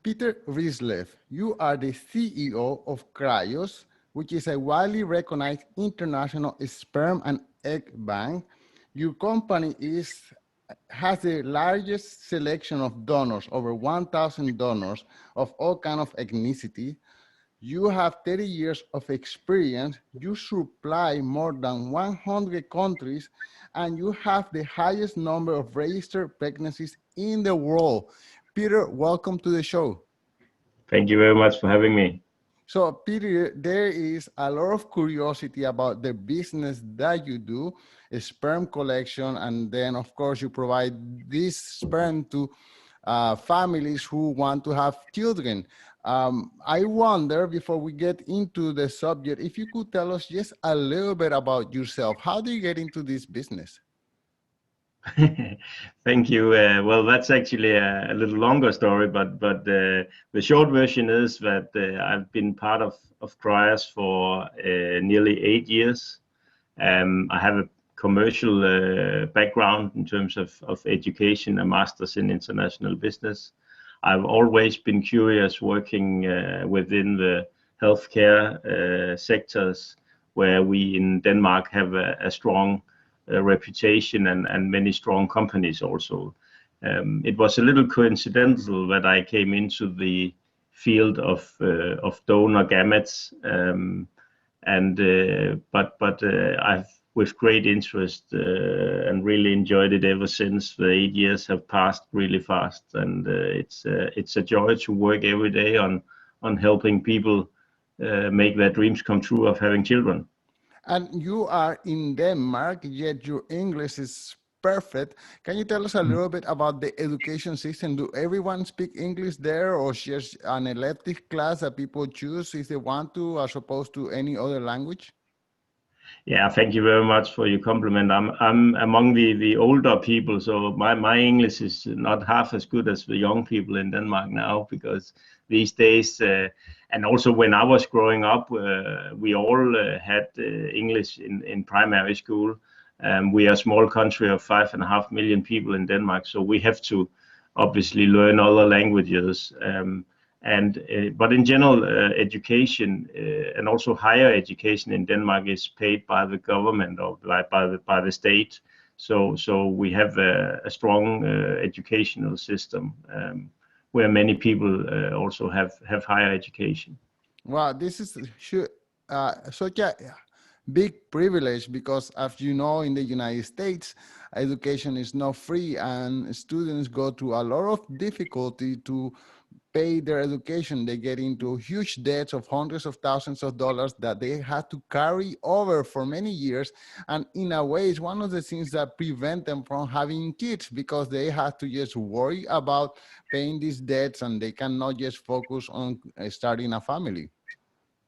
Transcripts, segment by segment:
Peter Reeslev, you are the CEO of Cryos, which is a widely recognized international sperm and egg bank. Your company has the largest selection of donors, over 1,000 donors of all kinds of ethnicity. You have 30 years of experience, you supply more than 100 countries, and you have the highest number of registered pregnancies in the world. Peter, welcome to the show. Thank you very much for having me. So, Peter, there is a lot of curiosity about the business that you do, sperm collection, and then, of course, you provide this sperm to families who want to have children. I wonder, before we get into the subject, if you could tell us just a little bit about yourself. How do you get into this business? Thank you. Well, that's actually a little longer story, but the short version is that I've been part of Cryos for nearly 8 years. I have a commercial background in terms of education, a master's in international business. I've always been curious working within the healthcare sectors, where we in Denmark have a strong reputation and many strong companies also. It was a little coincidental that I came into the field of donor gametes, but I've with great interest and really enjoyed it ever since. The 8 years have passed really fast, and it's a joy to work every day on helping people make their dreams come true of having children. And you are in Denmark, yet your English is perfect. Can you tell us a little bit about the education system? Do everyone speak English there, or just an elective class that people choose if they want to, as opposed to any other language? Yeah, thank you very much for your compliment. I'm among the older people, so my English is not half as good as the young people in Denmark now, because these days, and also when I was growing up, we all had English in primary school. We are a small country of 5.5 million people in Denmark, so we have to obviously learn other languages. But in general, education and also higher education in Denmark is paid by the government or by the state. So we have a strong educational system where many people also have higher education. Wow, this is such a big privilege, because as you know, in the United States, education is not free, and students go through a lot of difficulty to pay their education. They get into huge debts of hundreds of thousands of dollars that they had to carry over for many years. And in a way, it's one of the things that prevent them from having kids, because they have to just worry about paying these debts, and they cannot just focus on starting a family.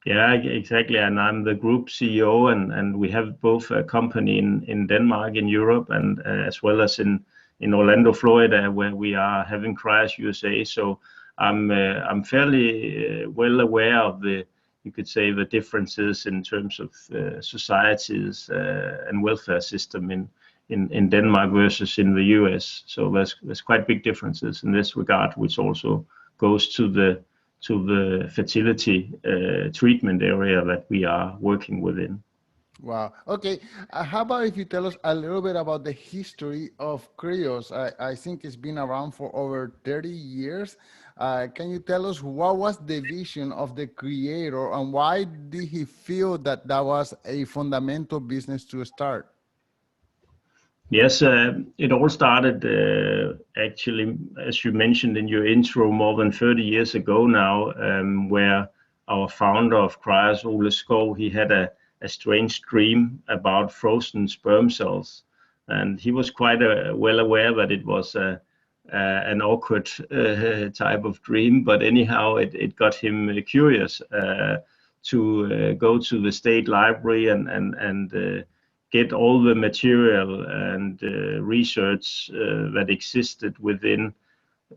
Yeah, exactly. And I'm the group CEO, and we have both a company in Denmark, in Europe, and as well as in Orlando, Florida, where we are having Cryos USA. So I'm fairly well aware of you could say, the differences in terms of societies and welfare system in Denmark versus in the US. So there's quite big differences in this regard, which also goes to the fertility treatment area that we are working within. Wow. Okay. How about if you tell us a little bit about the history of Cryos? I think it's been around for over 30 years. Can you tell us what was the vision of the creator, and why did he feel that that was a fundamental business to start? Yes, it all started actually, as you mentioned in your intro, more than 30 years ago now, where our founder of Cryos, Cryoglisco, he had a strange dream about frozen sperm cells, and he was quite well aware that it was an awkward type of dream, but anyhow it got him curious to go to the state library and get all the material and research that existed within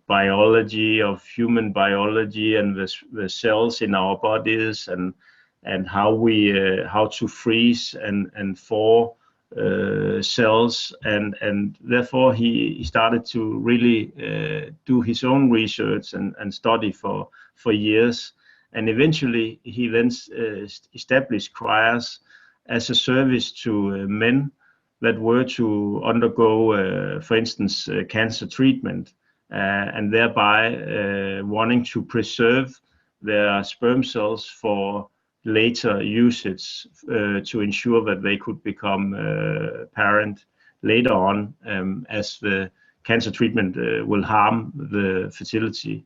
biology, of human biology, and the cells in our bodies, and how to freeze and thaw cells, and therefore he started to really do his own research and study for years, and eventually he then established Cryos as a service to men that were to undergo, for instance, cancer treatment, and thereby wanting to preserve their sperm cells for later usage, to ensure that they could become parent later on, as the cancer treatment will harm the fertility.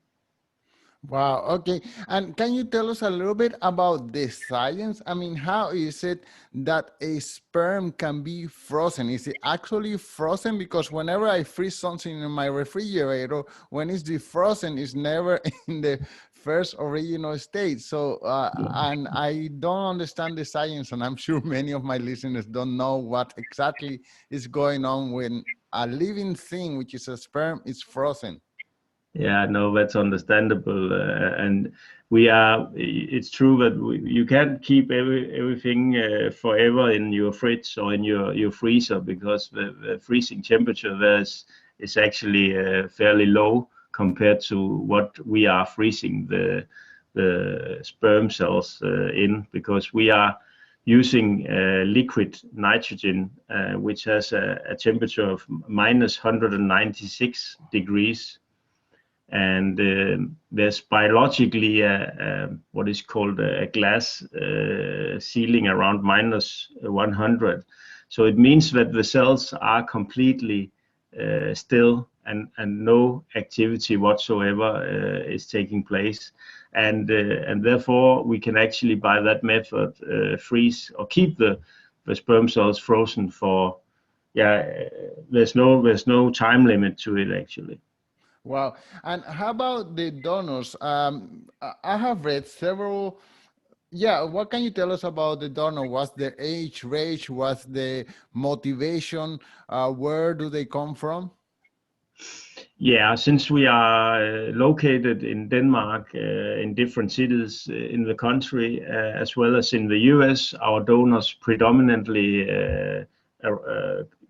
Wow. Okay. And can you tell us a little bit about the science? I mean, how is it that a sperm can be frozen? Is it actually frozen? Because whenever I freeze something in my refrigerator, when it's defrozen, it's never in the first original state. So, and I don't understand the science, and I'm sure many of my listeners don't know what exactly is going on when a living thing, which is a sperm, is frozen. Yeah, no, that's understandable, and it's true that you can't keep everything forever in your fridge or in your freezer, because the freezing temperature there is actually fairly low compared to what we are freezing the sperm cells in, because we are using liquid nitrogen, which has a temperature of minus 196 degrees. And there's biologically what is called a glass ceiling around minus 100. So it means that the cells are completely still, and no activity whatsoever is taking place. And therefore we can actually, by that method, freeze or keep the sperm cells frozen for, there's no time limit to it actually. Wow. And how about the donors? I have read several. Yeah, what can you tell us about the donor? What's the age, range? What's the motivation? Where do they come from? Yeah, since we are located in Denmark, in different cities in the country, as well as in the US, our donors predominantly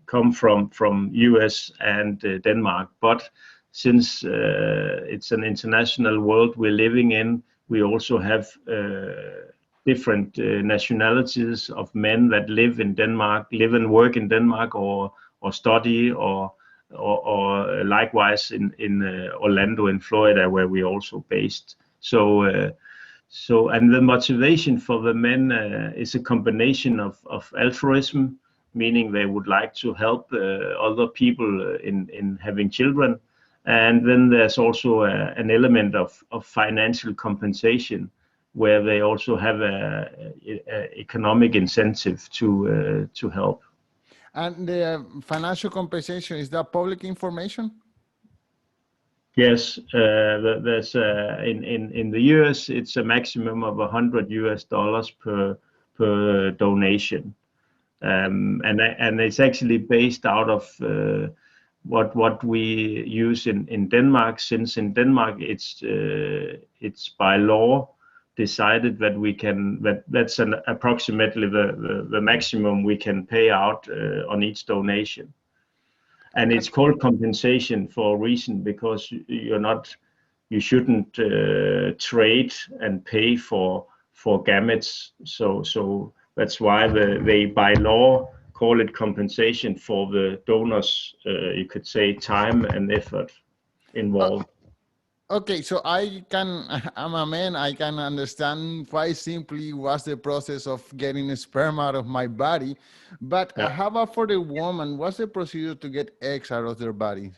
come from US and Denmark. But since it's an international world we're living in, we also have different nationalities of men that live in Denmark, live and work in Denmark, or study, or likewise in Orlando in Florida, where we're also based. And the motivation for the men is a combination of altruism, meaning they would like to help other people in having children. And then there's also an element of financial compensation, where they also have a economic incentive to help. And the financial compensation, is that public information? Yes, there's in the US it's a maximum of $100 per donation, and it's actually based out of what we use in Denmark. Since in Denmark it's by law decided that that's approximately the maximum we can pay out on each donation. And it's called compensation for a reason, because you shouldn't trade and pay for gametes. So that's why they by law call it compensation for the donors, you could say, time and effort involved. Okay, so I'm a man, I can understand quite simply what's the process of getting a sperm out of my body. But Yeah. how about for the woman? What's the procedure to get eggs out of their body?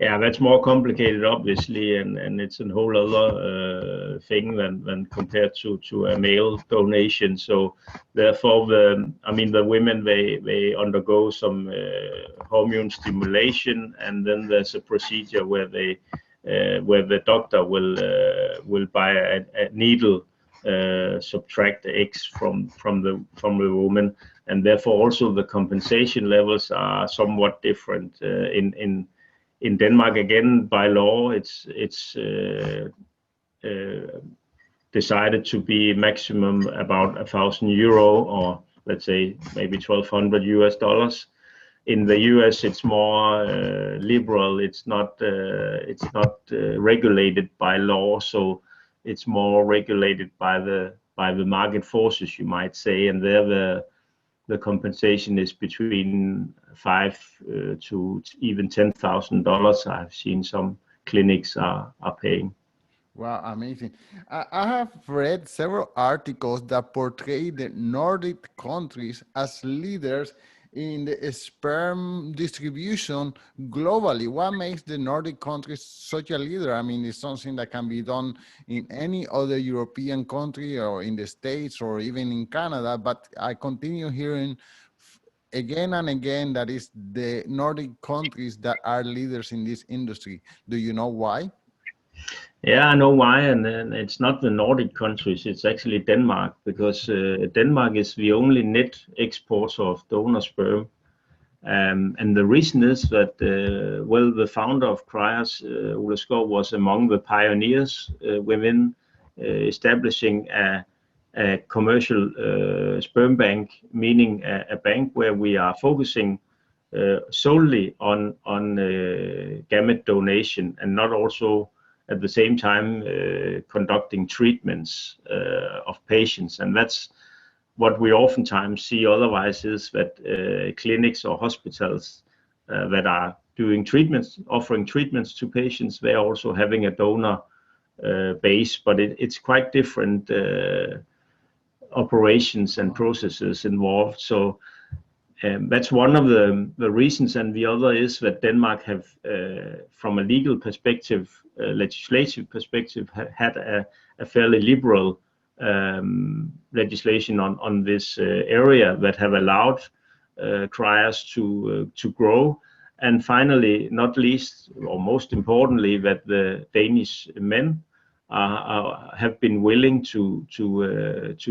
Yeah, that's more complicated, obviously, and it's a whole other thing than compared to a male donation. So therefore, the women, they undergo some hormone stimulation, and then there's a procedure where the doctor will by a needle subtract the eggs from the woman, and therefore also the compensation levels are somewhat different in Denmark. Again, by law, it's decided to be maximum about €1,000 or let's say maybe $1,200. In the US, it's more liberal. It's not regulated by law, so it's more regulated by the market forces, you might say, and there the compensation is between $5,000 to even $10,000. I've seen some clinics are paying. Wow, amazing. I have read several articles that portray the Nordic countries as leaders in the sperm distribution globally. What makes the Nordic countries such a leader? I mean, it's something that can be done in any other European country or in the States or even in Canada, but I continue hearing again and again that it's the Nordic countries that are leaders in this industry. Do you know why? Yeah, I know why, and it's not the Nordic countries, it's actually Denmark, because Denmark is the only net exporter of donor sperm. And the reason is that, well, the founder of Cryos, Gisco, was among the pioneers within establishing a commercial sperm bank, meaning a bank where we are focusing solely on gamete donation and not also at the same time conducting treatments of patients. And that's what we oftentimes see otherwise, is that clinics or hospitals that are doing treatments, offering treatments to patients, they're also having a donor base, but it's quite different operations and processes involved. So that's one of the reasons, and the other is that Denmark have, from a legal perspective, legislative perspective, had a fairly liberal legislation on this area that have allowed cryos to grow. And finally, not least or most importantly, that the Danish men have been willing to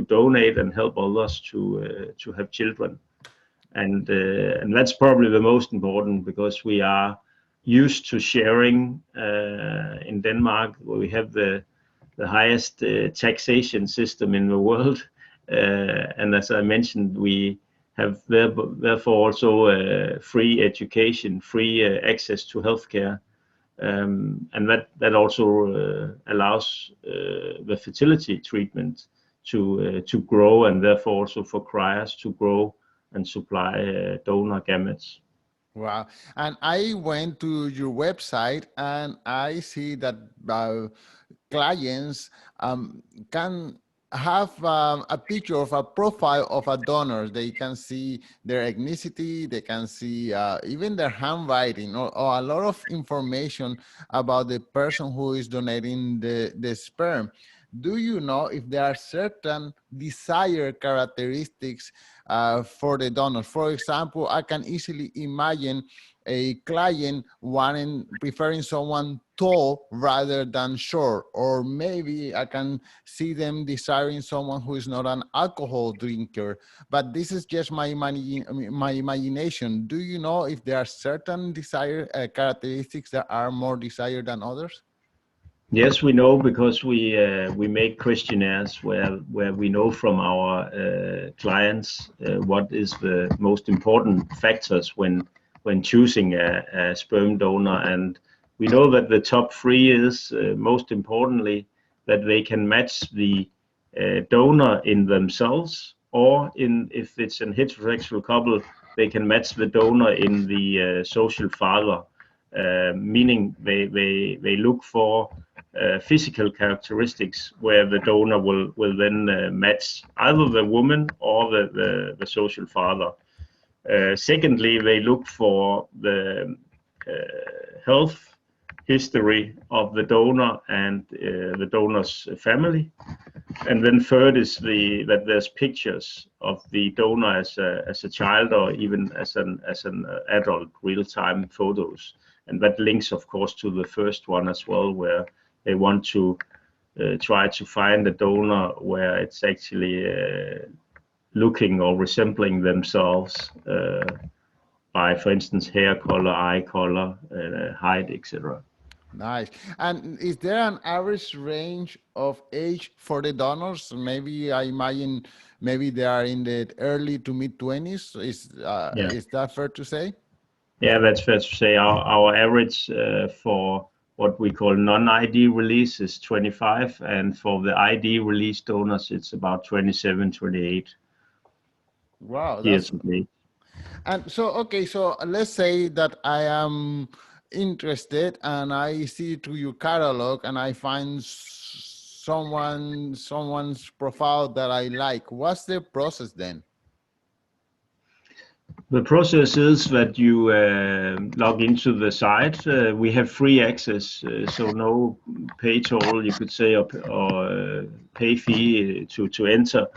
donate and help others to have children. And that's probably the most important, because we are used to sharing in Denmark, where we have the highest taxation system in the world. And as I mentioned, we have therefore also free education, free access to healthcare. And that also allows the fertility treatment to grow, and therefore also for cryos to grow and supply donor gametes. Wow. And I went to your website and I see that clients can have a picture of a profile of a donor. They can see their ethnicity, they can see even their handwriting, or a lot of information about the person who is donating the sperm. Do you know if there are certain desired characteristics for the donor? For example, I can easily imagine a client preferring someone tall rather than short, or maybe I can see them desiring someone who is not an alcohol drinker. But this is just my imagination. Do you know if there are certain desired characteristics that are more desired than others? Yes, we know, because we make questionnaires where we know from our clients what is the most important factors when choosing a sperm donor, and we know that the top three is most importantly that they can match the donor in themselves, or if it's a heterosexual couple, they can match the donor in the social father, meaning they look for physical characteristics where the donor will then match either the woman or the social father. Secondly, they look for the health history of the donor and the donor's family. And then third is that there's pictures of the donor as a child, or even as an adult, real-time photos. And that links, of course, to the first one as well, where they want to try to find a donor where it's actually looking or resembling themselves by, for instance, hair color, eye color, height, etc. Nice. And is there an average range of age for the donors? Maybe I imagine maybe they are in the early to mid 20s. Yeah. Is that fair to say? Yeah, that's fair to say. Our average for what we call non-ID release is 25, and for the ID release donors, it's about 27, 28 Wow, years that's of age. and so okay. So let's say that I am interested and I see through your catalog and I find someone's profile that I like. What's the process then? The process is that you log into the site. We have free access, so no pay toll, you could say, or pay fee to enter.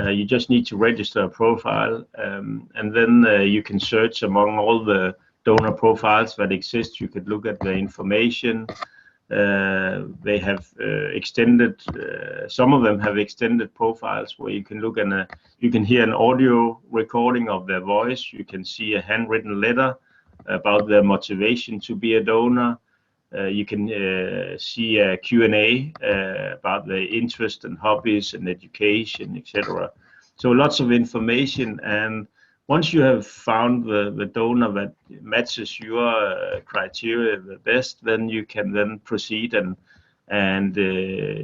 You just need to register a profile, and then you can search among all the donor profiles that exist. You could look at the information. They have extended, some of them have extended profiles where you can look and you can hear an audio recording of their voice. You can see a handwritten letter about their motivation to be a donor. You can see a Q&A about their interest and hobbies and education, etc. So lots of information, and once you have found the donor that matches your criteria the best, then you can then proceed and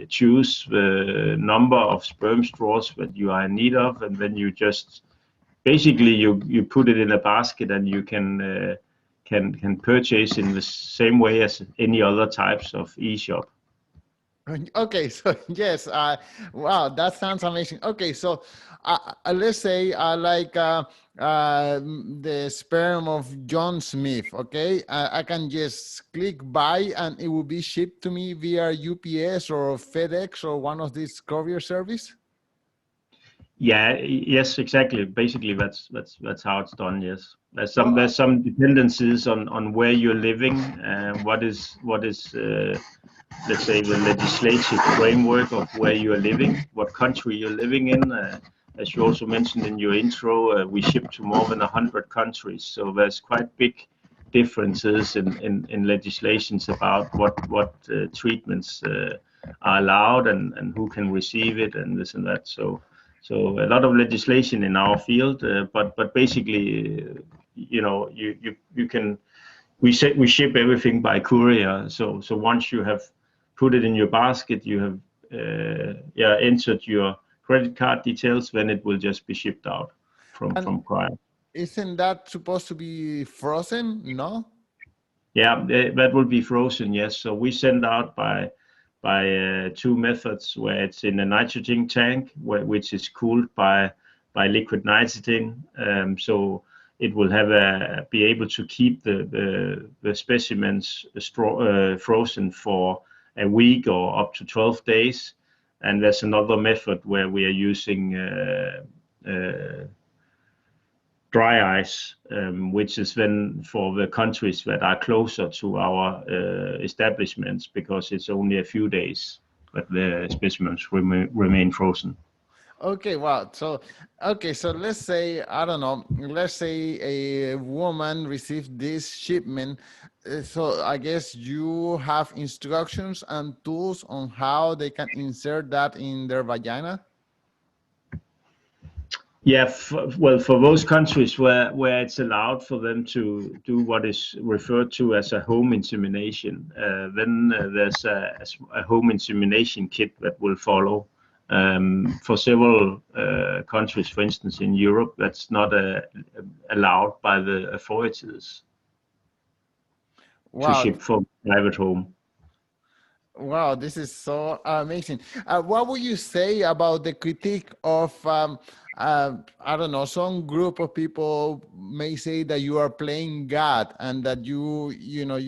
choose the number of sperm straws that you are in need of, and then you just basically you put it in a basket and you can purchase in the same way as any other types of e-shop. Okay, so yes, wow, that sounds amazing. Okay, so let's say I like the sperm of John Smith. Okay, I can just click buy and it will be shipped to me via UPS or FedEx or one of these courier service. Yeah, yes, exactly. Basically, that's how it's done. Yes, Oh, there's some dependencies on where you're living, what is let's say the legislative framework of where you are living, what country you're living in. As you also mentioned in your intro, we ship to more than 100 countries, so there's quite big differences in legislations about what treatments are allowed and who can receive it and this and that. So a lot of legislation in our field, but basically, you can we ship everything by courier. So once you have put it in your basket, you have entered your credit card details, then it will just be shipped out and from Cryo. isn't that supposed to be frozen? No. Yeah, that will be frozen. Yes. So we send out by two methods, where it's in a nitrogen tank, which is cooled by liquid nitrogen. So it will be able to keep the specimens frozen for a week or up to 12 days. And there's another method where we are using dry ice, which is then for the countries that are closer to our establishments, because it's only a few days that the specimens remain frozen. Okay, wow. So, okay, so let's say, I don't know, let's say a woman received this shipment. So I guess you have instructions and tools on how they can insert that in their vagina. Yeah, well, for those countries where it's allowed for them to do what is referred to as a home insemination, then there's a home insemination kit that will follow. For several countries, for instance, in Europe, that's not allowed by the authorities to Wow. ship for private home. Wow, this is so amazing. What would you say about the critique of, I don't know, some group of people may say that you are playing God and that you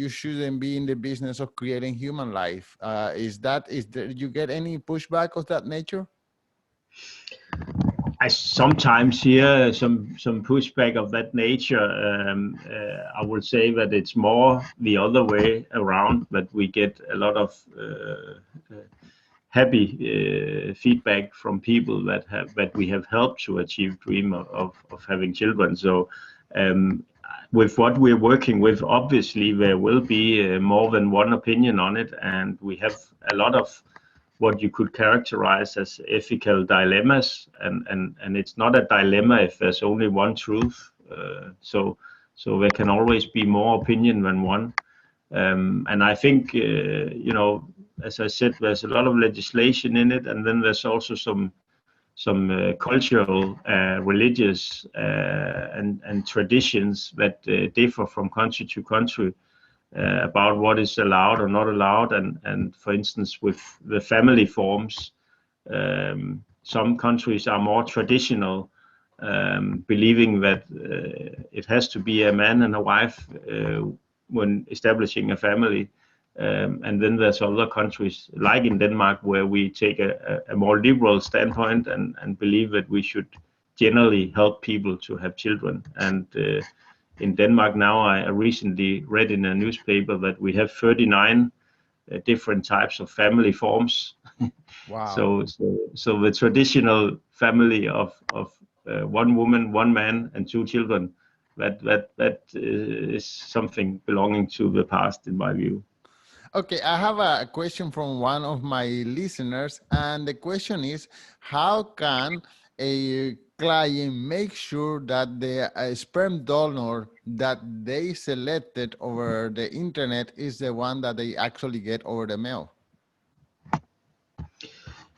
shouldn't be in the business of creating human life. Is there, you get any pushback of that nature? I sometimes hear some pushback of that nature. I would say that it's more the other way around, that we get a lot of happy feedback from people that we have helped to achieve dream of having children. So with what we're working with, obviously there will be more than one opinion on it, and we have a lot of what you could characterize as ethical dilemmas, and it's not a dilemma if there's only one truth. So there can always be more opinion than one. And I think, as I said, there's a lot of legislation in it, and then there's also some cultural, religious, and traditions that differ from country to country about what is allowed or not allowed. And for instance, with the family forms, some countries are more traditional, believing that it has to be a man and a wife when establishing a family. And then there's other countries, like in Denmark, where we take a more liberal standpoint and believe that we should generally help people to have children. And in Denmark now, I recently read in a newspaper that we have 39 different types of family forms. Wow. So the traditional family of one woman, one man, and two children, that is something belonging to the past, in my view. Okay, I have a question from one of my listeners, and the question is, how can a client make sure that the sperm donor that they selected over the internet is the one that they actually get over the mail?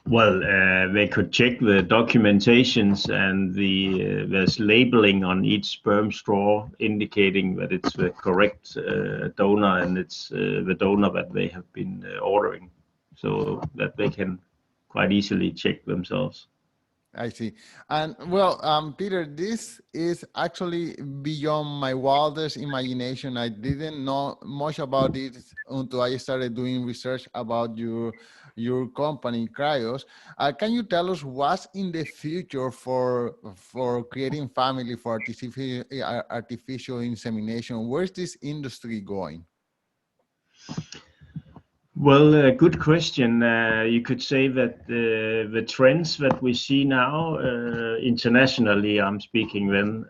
Well, they could check the documentations, and there's labeling on each sperm straw indicating that it's the correct donor, and it's the donor that they have been ordering, so that they can quite easily check themselves. I see. And well, Peter, this is actually beyond my wildest imagination. I didn't know much about it until I started doing research about your company, Cryos. Can you tell us what's in the future for creating family for artificial insemination? Where's this industry going? Well, good question. You could say that the trends that we see now, internationally, I'm speaking then,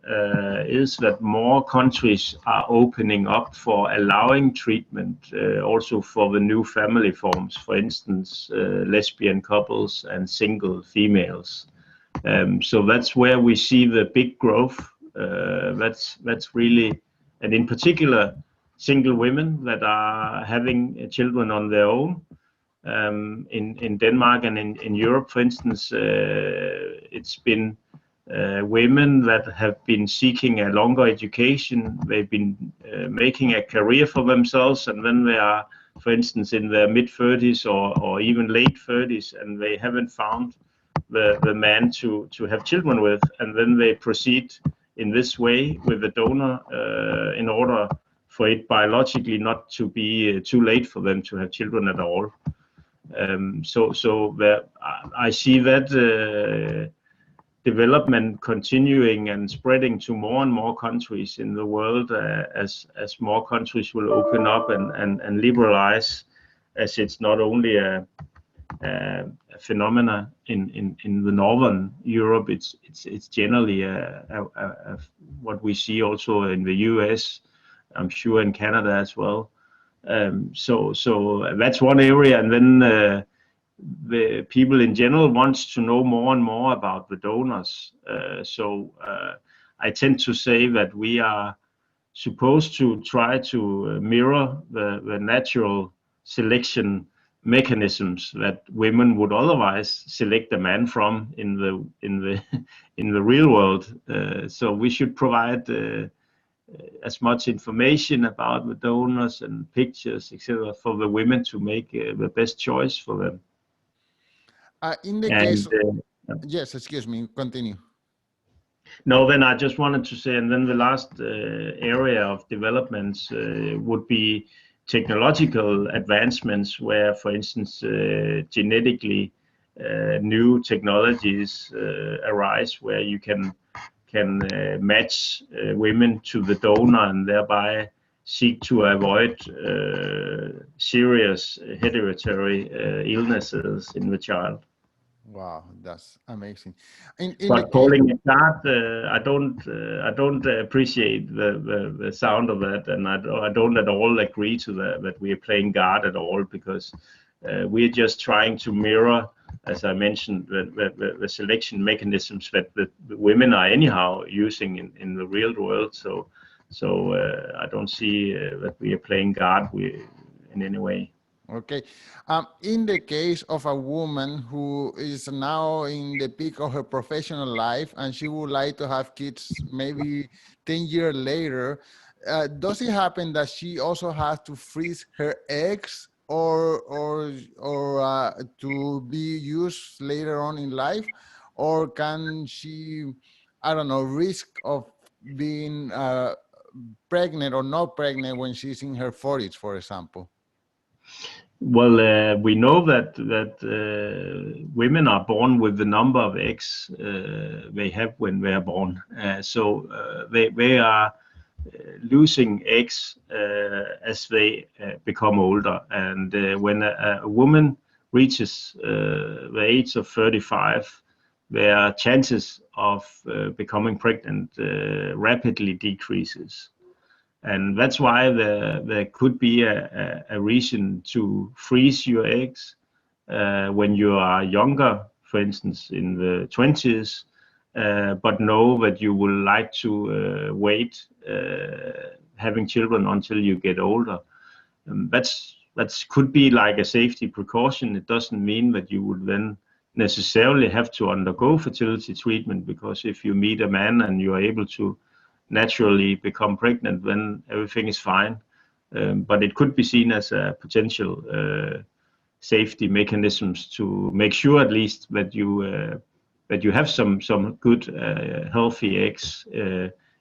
is that more countries are opening up for allowing treatment, also for the new family forms, for instance, lesbian couples and single females. So that's where we see the big growth. That's really, and in particular, single women that are having children on their own. In Denmark and in Europe, for instance, it's been women that have been seeking a longer education. They've been making a career for themselves, and then they are, for instance, in their mid-30s or even late 30s, and they haven't found the man to have children with, and then they proceed in this way with the donor in order for it biologically not to be too late for them to have children at all. So I see that development continuing and spreading to more and more countries in the world as more countries will open up and liberalize, as it's not only a phenomena in the northern Europe. It's generally what we see also in the US. I'm sure in Canada as well. So that's one area, and then the people in general wants to know more and more about the donors. So I tend to say that we are supposed to try to mirror the natural selection mechanisms that women would otherwise select a man from in the real world. So we should provide as much information about the donors and pictures, etc., for the women to make the best choice for them. In the And case, yes, excuse me, continue. no, then I just wanted to say, and then the last area of developments would be technological advancements, where, for instance, genetically new technologies arise, where you can match women to the donor and thereby seek to avoid serious hereditary illnesses in the child. Wow, that's amazing. In the But case, calling it God, I don't appreciate the sound of that, and I don't at all agree to that we are playing God at all, because we are just trying to mirror, as I mentioned, the selection mechanisms that the women are anyhow using in the real world. So I don't see that we are playing God in any way. okay. In the case of a woman who is now in the peak of her professional life and she would like to have kids maybe 10 years later, does it happen that she also has to freeze her eggs or to be used later on in life? Or can she, I don't know, risk of being pregnant or not pregnant when she's in her 40s, for example? Well, we know that women are born with the number of eggs they have when they are born. So they are losing eggs as they become older. And when a woman reaches the age of 35, their chances of becoming pregnant rapidly decreases. And that's why there could be a reason to freeze your eggs when you are younger, for instance, in the 20s, but know that you would like to wait having children until you get older. That's could be like a safety precaution. It doesn't mean that you would then necessarily have to undergo fertility treatment, because if you meet a man and you are able to naturally become pregnant, then everything is fine. But it could be seen as a potential safety mechanisms to make sure at least that you have some good healthy eggs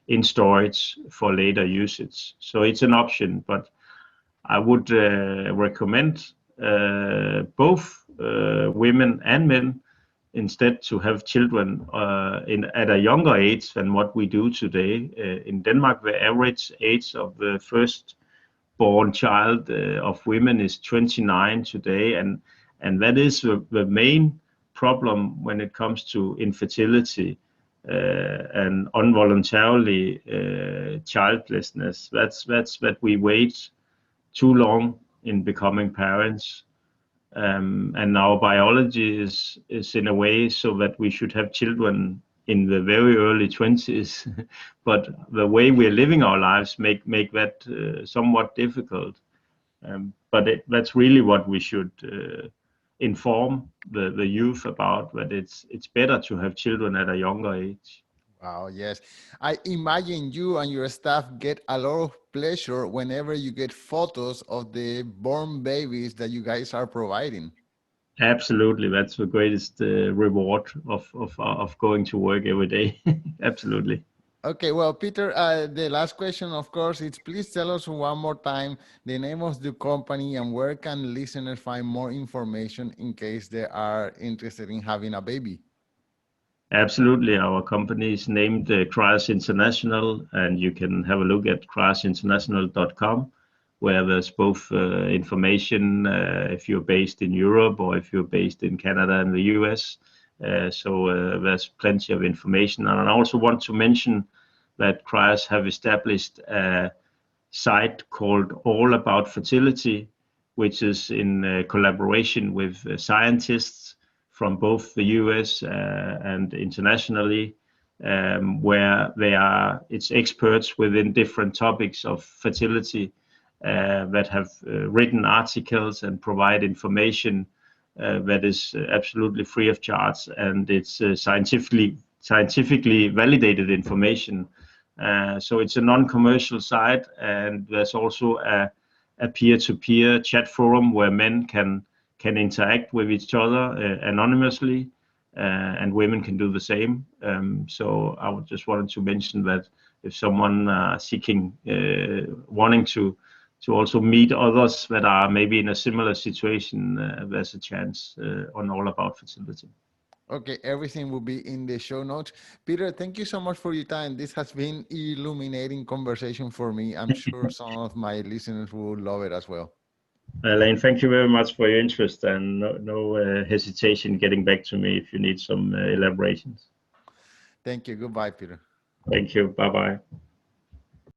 in storage for later usage. So it's an option, but I would recommend both women and men instead to have children at a younger age than what we do today. In Denmark, the average age of the first born child of women is 29 today, and that is the main problem when it comes to infertility and involuntarily childlessness. That's that we wait too long in becoming parents. And our biology is in a way so that we should have children in the very early 20s, but the way we're living our lives make that somewhat difficult. That's really what we should inform the youth about, that it's better to have children at a younger age. Wow, yes. I imagine you and your staff get a lot of pleasure whenever you get photos of the born babies that you guys are providing. Absolutely, that's the greatest reward of going to work every day. Absolutely. Okay, well, Peter, the last question, of course, is please tell us one more time the name of the company and where can listeners find more information in case they are interested in having a baby. Absolutely. Our company is named Cryos International, and you can have a look at cryosinternational.com, where there's both information if you're based in Europe or if you're based in Canada and the US. So there's plenty of information. And I also want to mention that Cryos have established a site called All About Fertility, which is in collaboration with scientists from both the US and internationally, where it's experts within different topics of fertility that have written articles and provide information that is absolutely free of charge, and it's scientifically validated information. So it's a non-commercial site, and there's also a peer-to-peer chat forum where men can interact with each other anonymously, and women can do the same. So I would just wanted to mention that if someone seeking, wanting to also meet others that are maybe in a similar situation, there's a chance on All About Fertility. Okay, everything will be in the show notes. Peter, thank you so much for your time. This has been illuminating conversation for me. I'm sure some of my listeners will love it as well. Elaine, thank you very much for your interest, and no hesitation getting back to me if you need some elaborations. Thank you. Goodbye, Peter. Thank you. Bye bye.